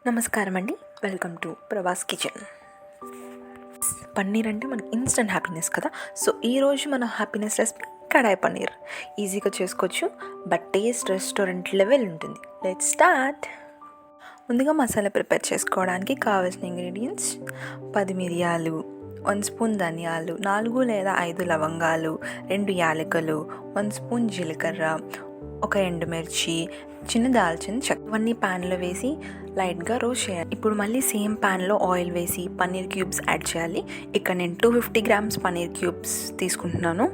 నమస్కారం అండి, welcome to Prabhas kitchen. Paneer అంటే మనకి ఇన్స్టెంట్ హ్యాపీనెస్ కదా. సో ఈరోజు మన హ్యాపీనెస్ రెసిపీ కడాయి పన్నీర్. ఈజీగా చేసుకోవచ్చు, బట్ టేస్ట్ రెస్టారెంట్ లెవెల్ ఉంటుంది. Let's start. ముందుగా మసాలా ప్రిపేర్ చేసుకోవడానికి కావాల్సిన ఇంగ్రీడియంట్స్: 10 మిరియాలు, 1 స్పూన్ ధనియాలు, 4 లేదా 5 లవంగాలు, 2 యాలకులు, 1 స్పూన్ జీలకర్ర, 1 ఎండుమిర్చి, చిన్న దాల్చిన చెక్క. ఇవన్నీ ప్యాన్లో వేసి లైట్గా రోస్ట్ చేయాలి. ఇప్పుడు మళ్ళీ సేమ్ ప్యాన్లో ఆయిల్ వేసి పన్నీర్ క్యూబ్స్ యాడ్ చేయాలి. ఇక్కడ నేను 250 గ్రామ్స్ పన్నీర్ క్యూబ్స్ తీసుకుంటున్నాను.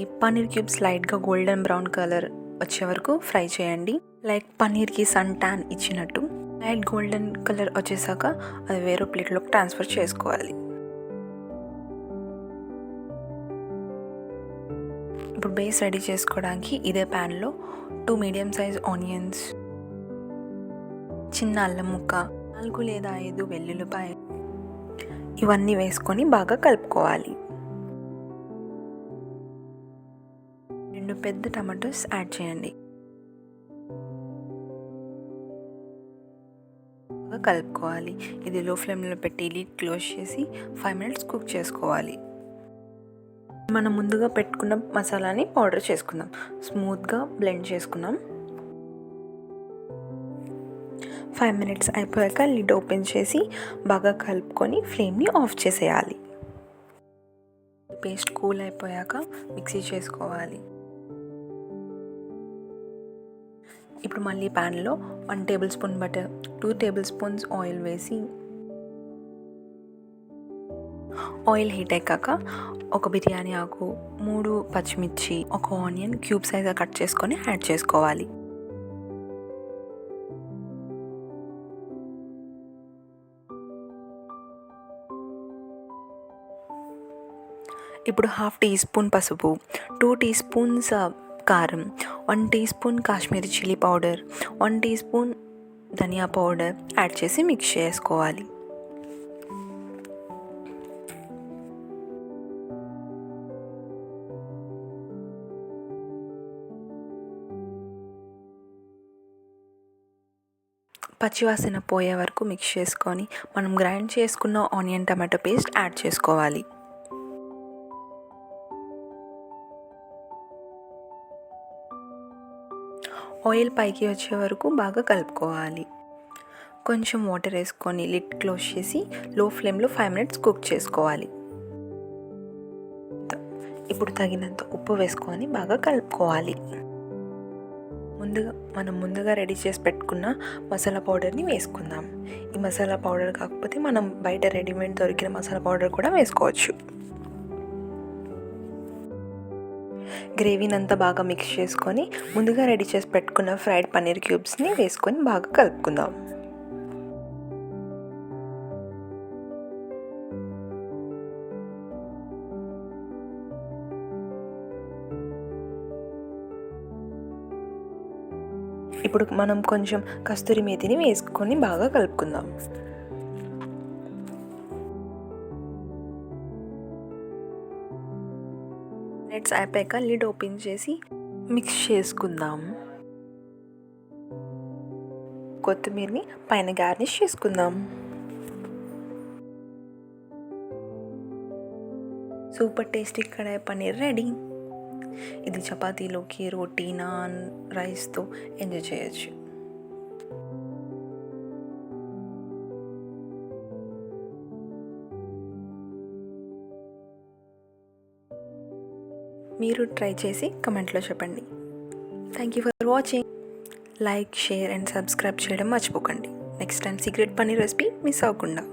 ఈ పన్నీర్ క్యూబ్స్ లైట్గా గోల్డెన్ బ్రౌన్ కలర్ వచ్చే వరకు ఫ్రై చేయండి. లైక్ పన్నీర్కి సన్ ట్యాన్ ఇచ్చినట్టు. లైట్ గోల్డెన్ కలర్ వచ్చేసాక అది వేరే ప్లేట్లోకి ట్రాన్స్ఫర్ చేసుకోవాలి. ఇప్పుడు బేస్ రెడీ చేసుకోవడానికి ఇదే ప్యాన్లో 2 మీడియం సైజ్ ఆనియన్స్, చిన్న అల్లం ముక్క, 4 లేదా 5 వెల్లుల్లిపాయ, ఇవన్నీ వేసుకొని బాగా కలుపుకోవాలి. 2 పెద్ద టమాటోస్ యాడ్ చేయండి. బాగా కలుపుకోవాలి. ఇది లో ఫ్లేమ్లో పెట్టి లిడ్ క్లోజ్ చేసి 5 మినిట్స్ కుక్ చేసుకోవాలి. మనం ముందుగా పెట్టుకున్న మసాలాని పౌడర్ చేసుకుందాం. స్మూత్గా బ్లెండ్ చేసుకుందాం. 5 మినిట్స్ అయిపోయాక లిడ్ ఓపెన్ చేసి బాగా కలుపుకొని ఫ్లేమ్ని ఆఫ్ చేసేయాలి. పేస్ట్ కూల్ అయిపోయాక మిక్సీ చేసుకోవాలి. ఇప్పుడు మళ్ళీ ప్యాన్లో 1 table spoon butter, 2 table spoons oil వేసి ఆయిల్ హీట్ అయ్యాక 1 బిర్యానీ ఆకు, 3 పచ్చిమిర్చి, 1 ఆనియన్ క్యూబ్ సైజ్గా కట్ చేసుకొని యాడ్ చేసుకోవాలి. ఇప్పుడు 1/2 టీ స్పూన్ పసుపు, 2 టీ స్పూన్స్ కారం, 1 teaspoon Kashmiri chilli powder, 1 teaspoon ధనియా పౌడర్ యాడ్ చేసి మిక్స్ చేసుకోవాలి. పచ్చివాసన పోయే వరకు మిక్స్ చేసుకొని మనం గ్రైండ్ చేసుకున్న ఆనియన్ టమాటో పేస్ట్ యాడ్ చేసుకోవాలి. ఆయిల్ పైకి వచ్చే వరకు బాగా కలుపుకోవాలి. కొంచెం వాటర్ వేసుకొని లిడ్ క్లోజ్ చేసి లో ఫ్లేమ్లో 5 మినిట్స్ కుక్ చేసుకోవాలి. ఇప్పుడు తగినంత ఉప్పు వేసుకొని బాగా కలుపుకోవాలి. మనం ముందుగా రెడీ చేసి పెట్టుకున్న మసాలా పౌడర్ని వేసుకుందాం. ఈ మసాలా పౌడర్ కాకపోతే మనం బయట రెడీమేడ్ దొరికిన మసాలా పౌడర్ కూడా వేసుకోవచ్చు. గ్రేవీని అంతా బాగా మిక్స్ చేసుకొని ముందుగా రెడీ చేసి పెట్టుకున్న ఫ్రైడ్ పన్నీర్ క్యూబ్స్ని వేసుకొని బాగా కలుపుకుందాం. ఇప్పుడు మనం కొంచెం కస్తూరి మేతిని వేసుకొని బాగా కలుపుకుందాం. మినిట్స్ అయిపోయాక లిడ్ ఓపెన్ చేసి మిక్స్ చేసుకుందాం. కొత్తిమీరని పైన గార్నిష్ చేసుకుందాం. సూపర్ టేస్టీ కడాయి పన్నీర్ రెడీ. ఇది చపాతీలోకి, రోటీ, నాన్, రైస్తో ఎంజాయ్ చేయొచ్చు. మీరు ట్రై చేసి కమెంట్లో చెప్పండి. Thank you for watching. Like, share and subscribe చేయడం మర్చిపోకండి. Next time secret paneer recipe miss అవ్వకుండా.